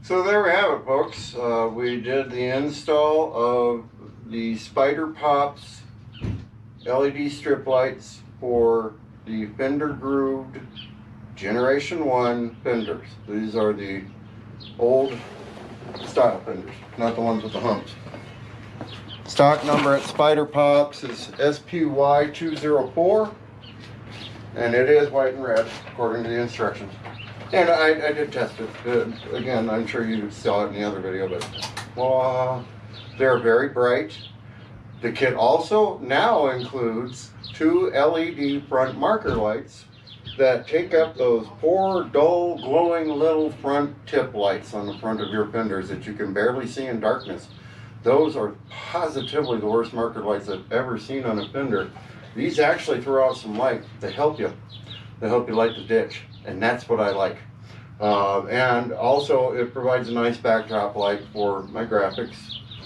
So there we have it, folks. We did the install of the Spyder Pops LED strip lights for the Fender grooved Generation 1 Fenders. These are the old style Fenders, not the ones with the humps. Stock number at Spyder Pops is SPY204, and it is white and red according to the instructions. And I did test it. Again, I'm sure you saw it in the other video, but they're very bright. The kit also now includes 2 LED front marker lights that take up those poor, dull, glowing little front tip lights on the front of your fenders that you can barely see in darkness. Those are positively the worst marker lights I've ever seen on a fender. These actually throw out some light. They help you. They help you light the ditch, and that's what I like. And also it provides a nice backdrop light for my graphics.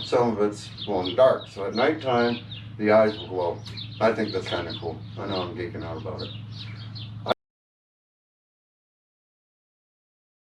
Some of it's glow in the dark, so at nighttime the eyes will glow. I think that's kind of cool. I know I'm geeking out about it.